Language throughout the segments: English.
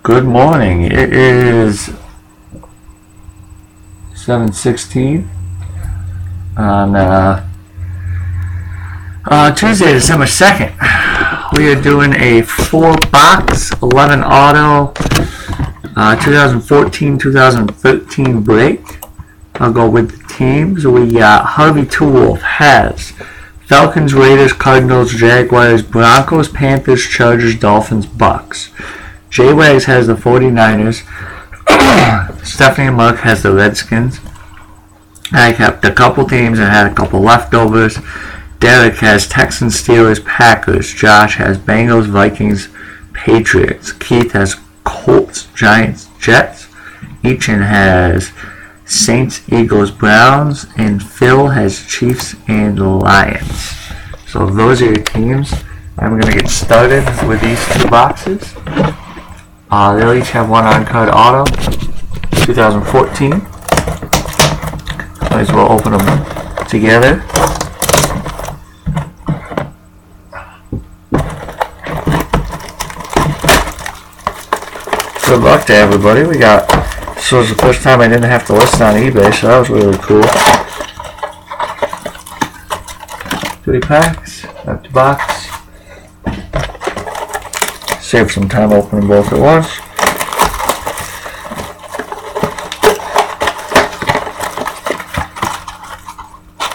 Good morning. It is 7:16 on Tuesday, December 2nd. We are doing a 4-box 11 auto 2014-2013 break. I'll go with the teams. We got Harvey Toolwolf has Falcons, Raiders, Cardinals, Jaguars, Broncos, Panthers, Chargers, Dolphins, Bucks. J-Wags has the 49ers. Stephanie and Mark has the Redskins. I kept a couple teams and had a couple leftovers. Derek has Texans, Steelers, Packers. Josh has Bengals, Vikings, Patriots. Keith has Colts, Giants, Jets. Eachin has Saints, Eagles, Browns. And Phil has Chiefs and Lions. So those are your teams. I'm going to get started with these two boxes. They'll each have one on-card auto, 2014. Might as well open them together. Good luck to everybody. This was the first time I didn't have to list on eBay, so that was really cool. 3 packs, empty box. Save some time opening both at once.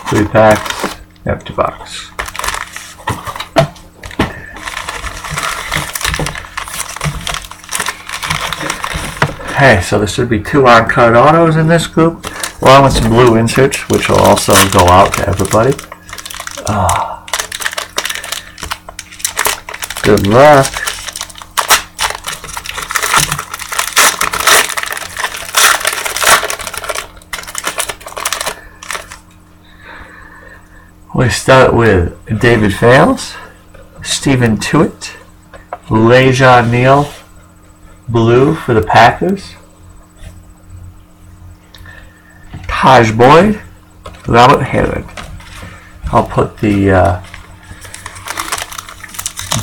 Three packs, empty box. Okay, so there should be 2 on-card autos in this group, along with some blue inserts, which will also go out to everybody. Good luck. We start with David Fales, Stephen Tuitt, Le'Veon Neal, blue for the Packers, Taj Boyd, Robert Herod. I'll put the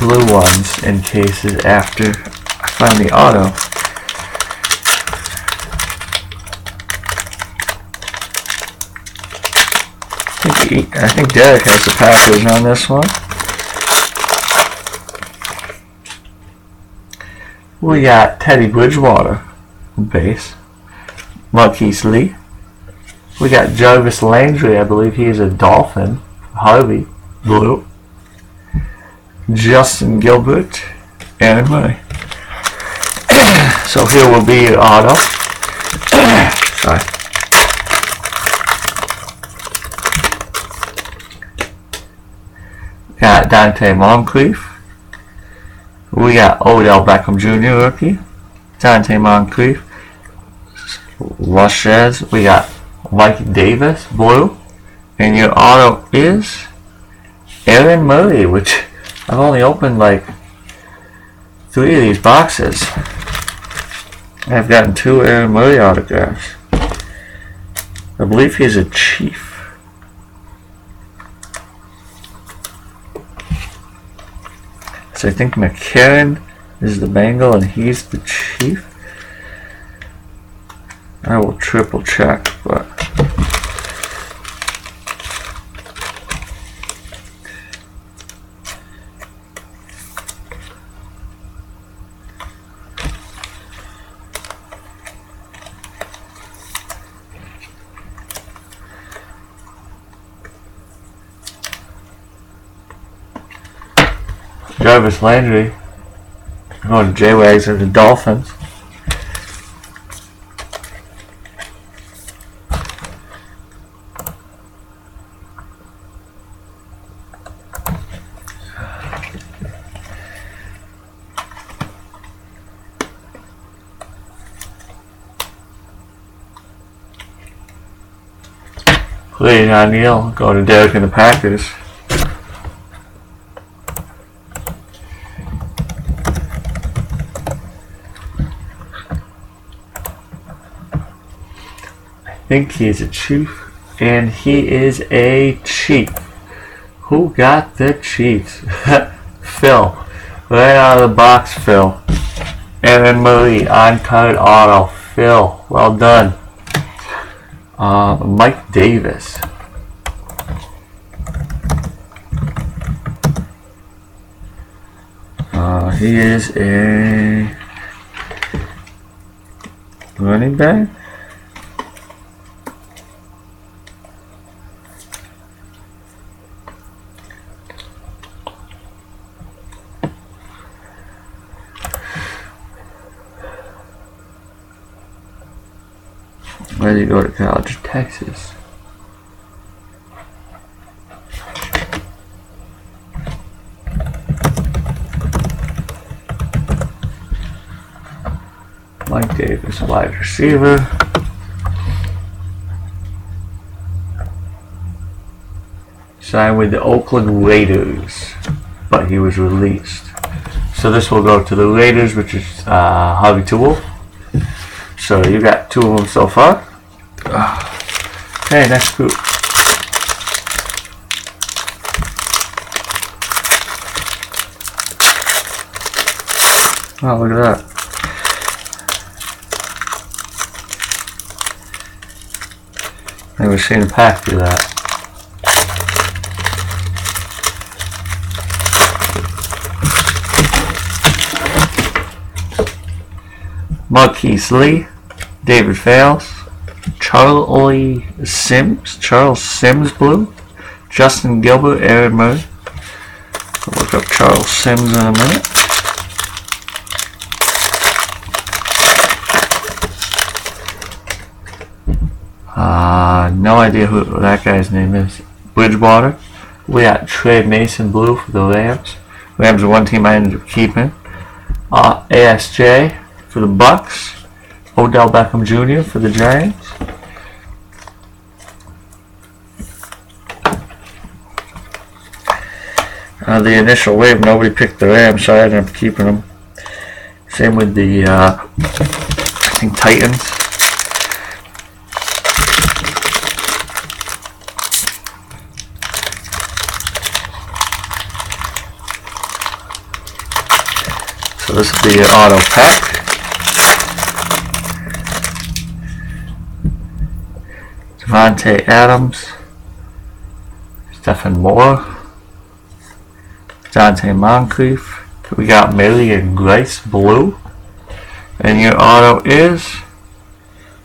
blue ones in cases after I find the auto. I think Derek has the Packers on this one. We got Teddy Bridgewater, base. Marquise Lee. We got Jarvis Landry, I believe he is a Dolphin. Harvey, blue. Justin Gilbert, Aaron Murray. So here will be your auto. Sorry. Got Dante Moncrief. We got Odell Beckham Jr. rookie. Dante Moncrief. Lushez. We got Mike Davis, blue. And your auto is Aaron Murray, which I've only opened like 3 of these boxes. I've gotten 2 Aaron Murray autographs. I believe he's a Chief. So I think McCarron is the Bengal and he's the Chief. I will triple check, but Jarvis Landry going to J-Wags and the Dolphins. Le'Veon Neal going to Derek and the Packers. I think he's a Chief, and he is a Chief. Who got the Chiefs? Phil. Right out of the box, Phil. Aaron Murray, on-card auto. Phil, well done. Mike Davis. He is a running back. Where did he go to college? Texas. Mike Davis, wide receiver. Signed with the Oakland Raiders, but he was released. So this will go to the Raiders, which is Harvey Toole. So you got 2 of them so far. Okay, next group. Oh, look at that. Never seen a pack do that. Marquise Lee, David Fales, Charles Sims blue, Justin Gilbert, Aaron Murray. I'll look up Charles Sims in a minute. No idea who that guy's name is. Bridgewater. We got Trey Mason blue for the Rams. Rams are one team I ended up keeping. ASJ for the Bucks. Odell Beckham Jr. for the Giants. The initial wave, nobody picked the Rams, so I ended up keeping them. Same with the, I think, Titans. So this will be an auto pack. Devontae Adams, Stephen Moore, Dante Moncrief. We got Millie and Grace blue. And your auto is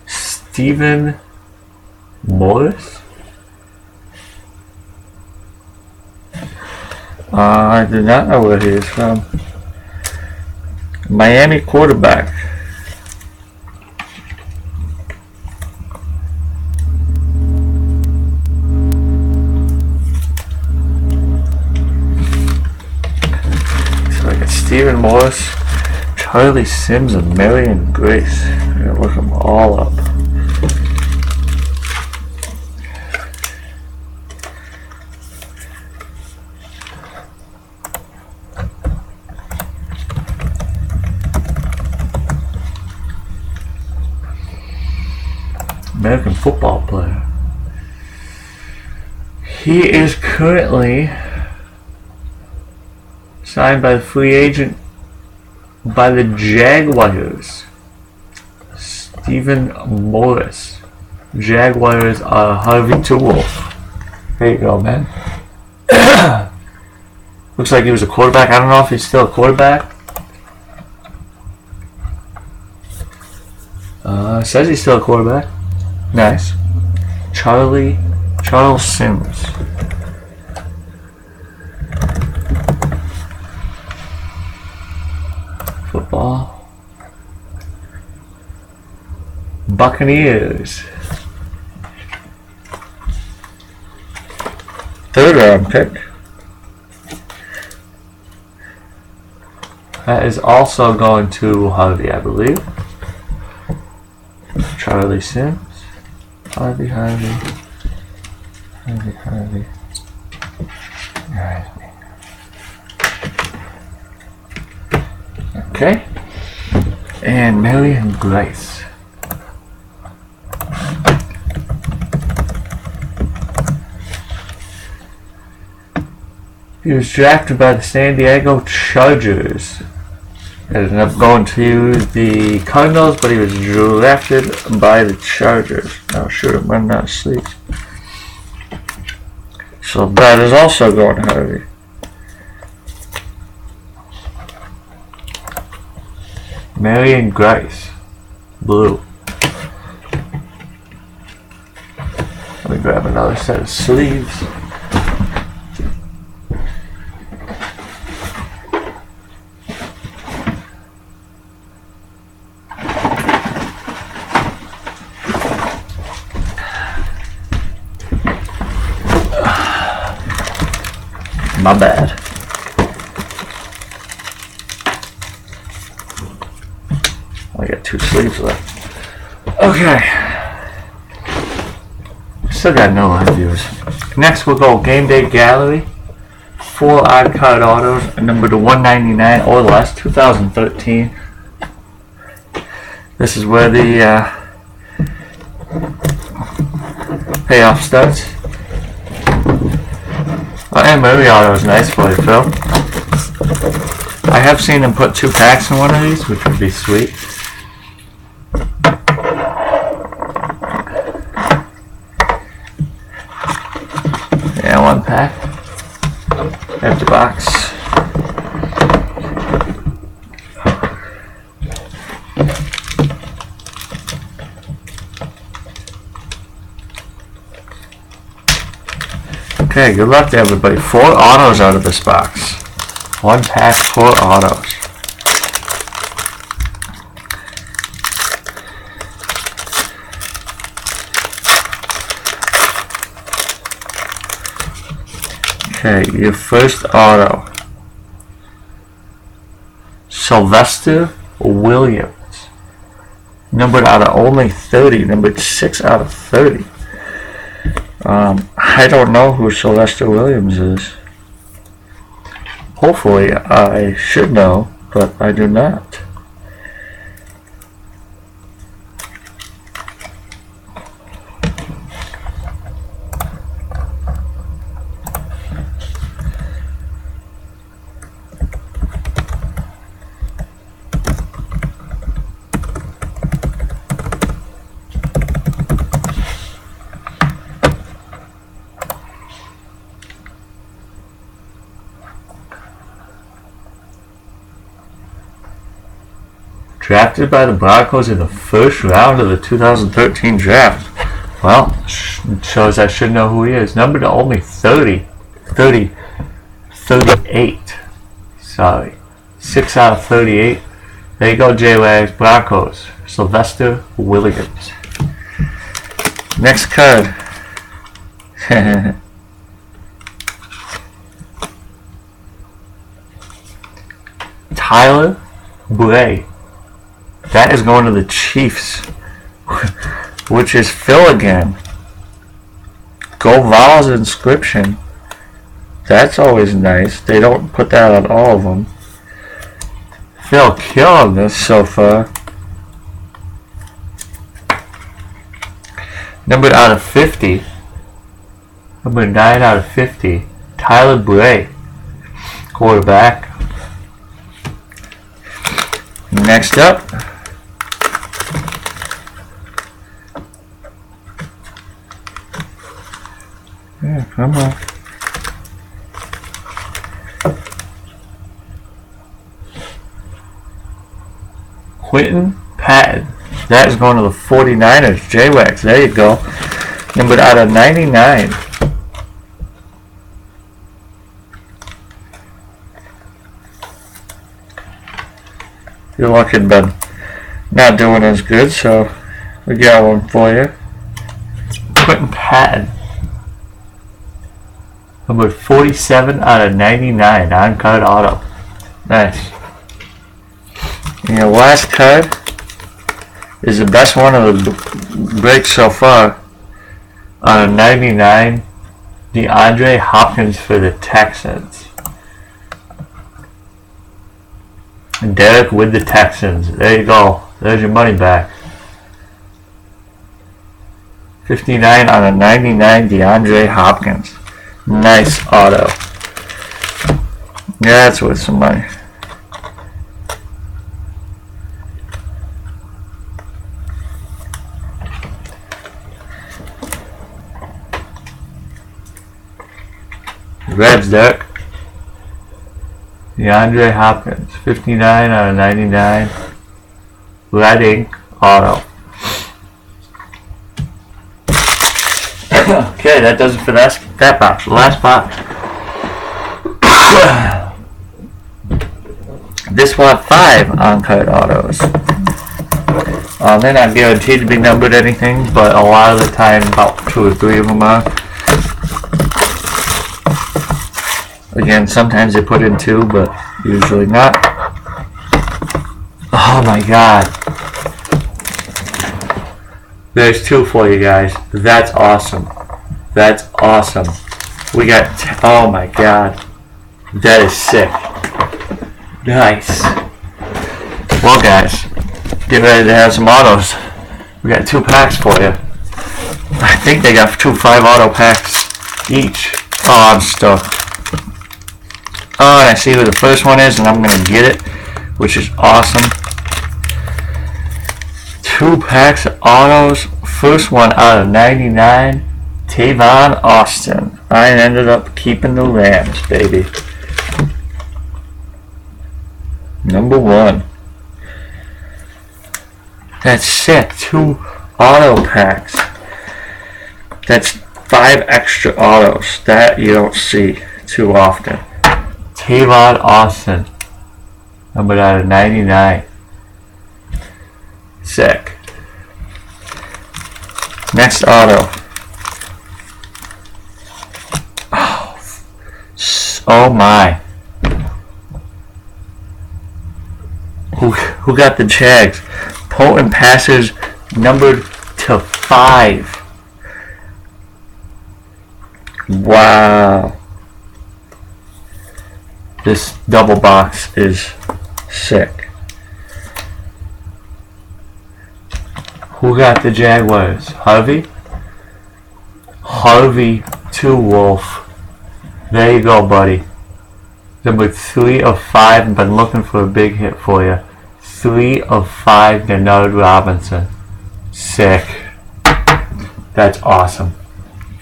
Stephen Morris. I do not know where he is from. Miami quarterback. So I got Stephen Morris, Charlie Sims, and Marion Grace. I'm gonna look them all up. American football player. He is currently signed by the free agent by the Jaguars. Stephen Morris. Jaguars are Harvey Toole. There you go, man. Looks like he was a quarterback. I don't know if he's still a quarterback. Says he's still a quarterback. Nice. Charles Sims. Football. Buccaneers. 3rd round pick. That is also going to Harvey, I believe. Charlie Sims. Harvey. Okay. And Marion Grace. He was drafted by the San Diego Chargers. Ended up going to the Cardinals, but he was drafted by the Chargers. Now shoot him running out of sleeves. So that is also going Harvey. Marion Grice, blue. Let me grab another set of sleeves. My bad. I got 2 sleeves left. Okay. Still got no reviews. Next we'll go Game Day Gallery. 4 odd card autos, number to 199 or less, 2013. This is where the payoff starts. And movie auto is nice for you, Phil. I have seen them put 2 packs in one of these, which would be sweet. Yeah, 1 pack. Empty box. Okay, good luck to everybody. 4 autos out of this box. 1 pack, 4 autos. Okay, your first auto. Sylvester Williams. Numbered out of only 30. Numbered 6 out of 30. I don't know who Sylvester Williams is. Hopefully I should know, but I do not. Drafted by the Broncos in the first round of the 2013 draft. Well, shows I should know who he is. Numbered to only 38. Sorry. 6 out of 38. There you go, J-Wags. Broncos. Sylvester Williams. Next card. Tyler Bray. That is going to the Chiefs, which is Phil again. Go Vols inscription. That's always nice. They don't put that on all of them. Phil killing this so far. Numbered out of 50. Number 9 out of 50. Tyler Bray. Quarterback. Next up. Yeah, come on. Quentin Patton. That is going to the 49ers. J-Wax. There you go. Numbered out of 99. You're lucky, been not doing as good, so we got one for you. Quentin Patton. Number 47 out of 99, on-card auto. Nice. And your last card is the best one of the breaks so far. On a 99, DeAndre Hopkins for the Texans. And Derek with the Texans. There you go. There's your money back. 59 on a 99, DeAndre Hopkins. Nice auto. Yeah, that's worth some money. Reds, Derek. DeAndre Hopkins, 59 out of 99. Red ink auto. Okay, that does it for that box. The last box. This will have 5 on-card autos. They're not guaranteed to be numbered anything, but a lot of the time about 2 or 3 of them are. Again, sometimes they put in 2, but usually not. Oh my god. There's 2 for you guys. That's awesome. That's awesome. We got, oh my god. That is sick. Nice. Well guys, get ready to have some autos. We got 2 packs for you. I think they got 2 5-auto packs each. Oh, I'm stoked. Oh, and I see who the first one is, and I'm going to get it, which is awesome. 2 packs of autos. First one out of 99, Tavon Austin. I ended up keeping the Rams, baby. Number 1. That's sick. 2 auto packs. That's 5 extra autos. That you don't see too often. Tavon Austin, numbered out of 99. Sick. Next auto. Oh my. Who got the Jags? Potent passes numbered to 5. Wow. This double box is sick. Who got the Jaguars? Harvey? Harvey to Wolf. There you go, buddy. Number 3 of 5. I've been looking for a big hit for you. 3 of 5, Denard Robinson. Sick. That's awesome.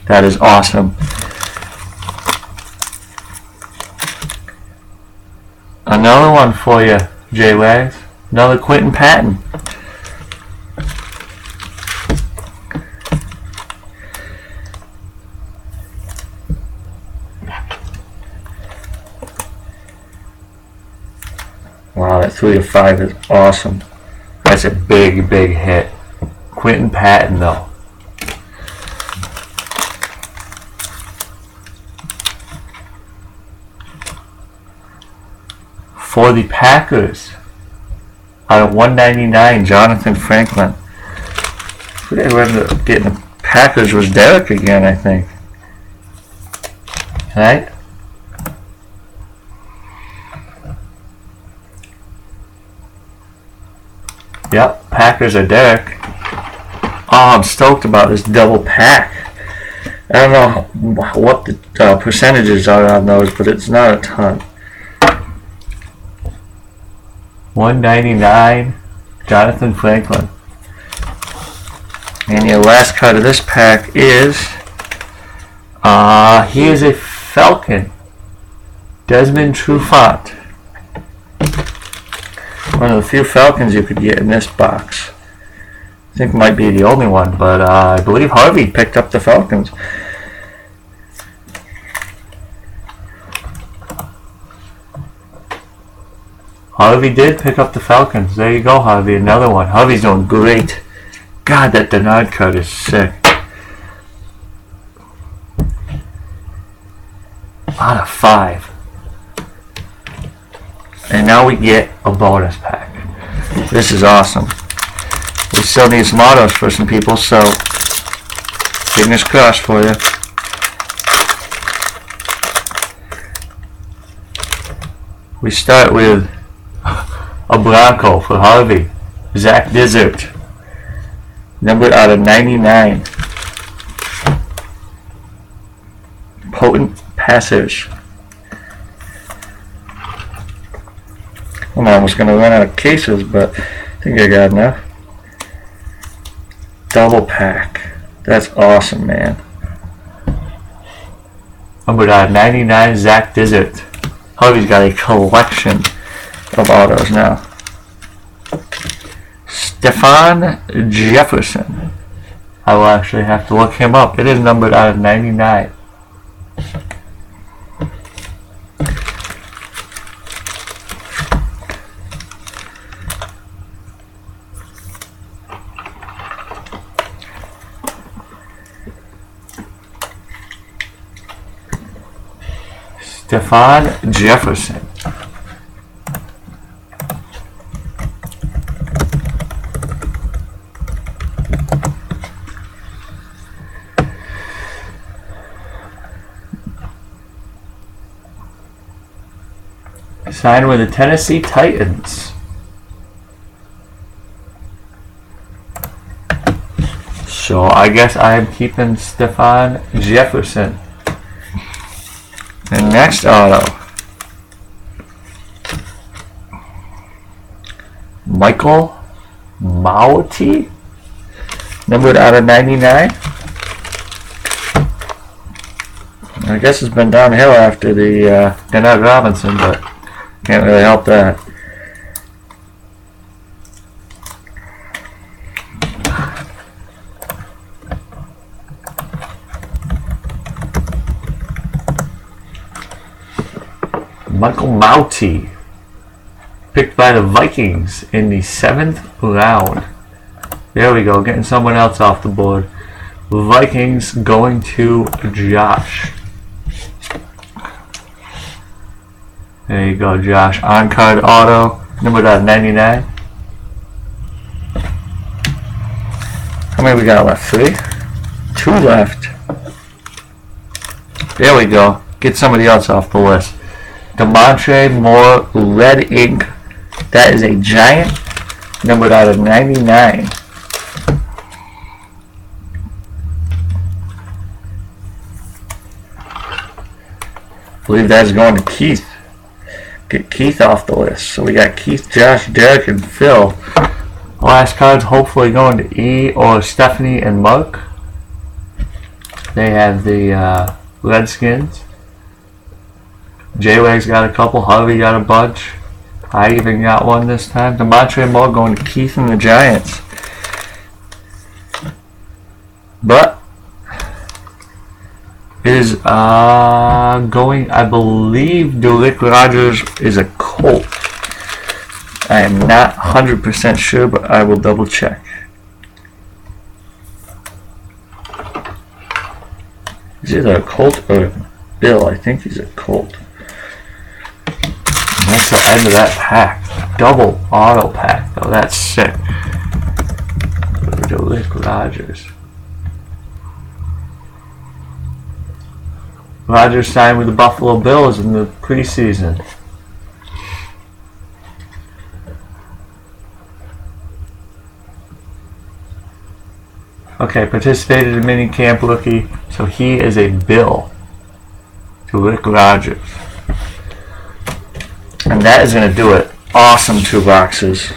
That is awesome. Another one for you, J-Wags. Another Quentin Patton. Wow, that 3 of 5 is awesome. That's a big, big hit. Quentin Patton, though. For the Packers, out of 199, Jonathan Franklin. Who they ended up getting the Packers was Derek again, I think. Right? Yep, Packers are Derek. Oh, I'm stoked about this double pack. I don't know what the percentages are on those, but it's not a ton. 199, Jonathan Franklin. And your last card of this pack is, he is a Falcon. Desmond Trufant. One of the few Falcons you could get in this box. I think it might be the only one, but I believe Harvey picked up the Falcons. Harvey did pick up the Falcons. There you go, Harvey. Another one. Harvey's doing great. God, that Denard card is sick. Out of 5. And now we get a bonus pack. This is awesome. We still need some autos for some people, so fingers crossed for you. We start with a Bronco for Harvey. Zach Dizert. Numbered out of 99. Potent passers. I'm almost going to run out of cases, but I think I got enough. Double pack. That's awesome, man. Numbered out of 99, Zach Dizert. Harvey's got a collection of autos now. Stefan Jefferson. I will actually have to look him up. It is numbered out of 99. Stefan Jefferson. Signed with the Tennessee Titans. So I guess I am keeping Stefan Jefferson. The next auto, Michael Mauti, numbered out of 99. I guess it's been downhill after the Denard Robinson, but can't really help that. Michael Mauti, picked by the Vikings in the 7th round. There we go, getting someone else off the board. Vikings going to Josh. There you go, Josh. On-card auto, numbered out of 99. How many we got left? 3? 2 left. There we go. Get somebody else off the list. Demontre Moore, red ink. That is a giant, numbered out of 99. I believe that's going to Keith. Get Keith off the list. So we got Keith, Josh, Derek, and Phil. Last card's hopefully going to E or Stephanie and Mark. They have the Redskins. J-Wag's got a couple. Harvey got a bunch. I even got one this time. Demontre Moore going to Keith and the Giants. But is going, I believe Delick Rogers is a Colt. I am not 100% sure, but I will double check. Is it a Colt or Bill? I think he's a Colt. And that's the end of that pack. Double auto pack, though. That's sick. Delick Rogers. Rogers signed with the Buffalo Bills in the preseason. Okay, participated in minicamp rookie, so he is a Bill. Delick Rogers. And that is going to do it. Awesome 2 boxes.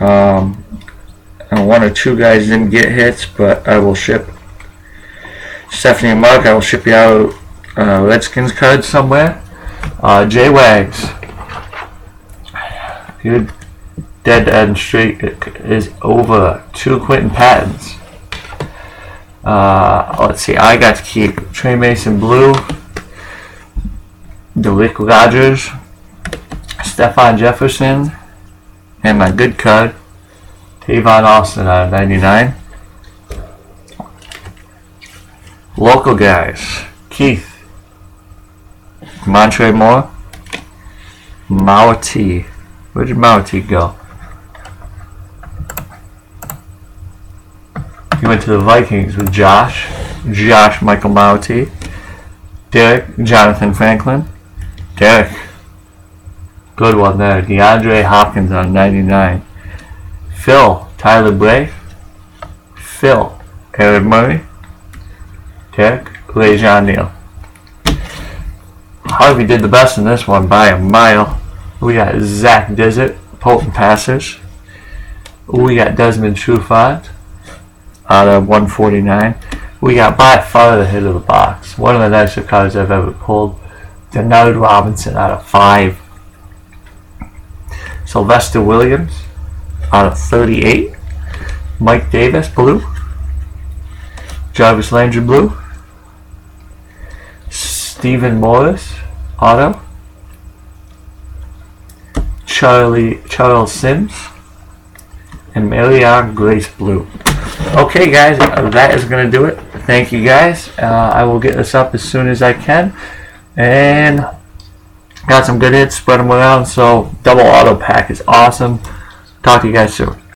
And 1 or 2 guys didn't get hits, but I will ship Stephanie and Mark. I will ship you out Redskins cards somewhere. J-Wags. Your dead-end streak is over. 2 Quentin Pattons. Let's see. I got to keep Trey Mason Blue, Delick Rogers, Stefan Jefferson, and my good card, Tavon Austin out of 99. Local guys, Keith, Demontre Moore, Mauti. Where did Mauti go? He went to the Vikings with Josh, Michael Mauti, Derek, Jonathan Franklin, Derek, good one there, DeAndre Hopkins on 99, Phil, Tyler Bray, Phil, Aaron Murray, Derek, Le'Veon Neal. Harvey did the best in this one by a mile. We got Zach Dizert, potent passers. We got Desmond Trufant out of 149. We got by far the hit of the box. One of the nicer cards I've ever pulled. Denard Robinson out of 5. Sylvester Williams out of 38. Mike Davis, blue. Jarvis Landry, blue. Stephen Morris, auto. Charles Sims. And Marianne Grace, blue. Okay, guys, that is going to do it. Thank you, guys. I will get this up as soon as I can. And got some good hits, spread them around. So, double auto pack is awesome. Talk to you guys soon.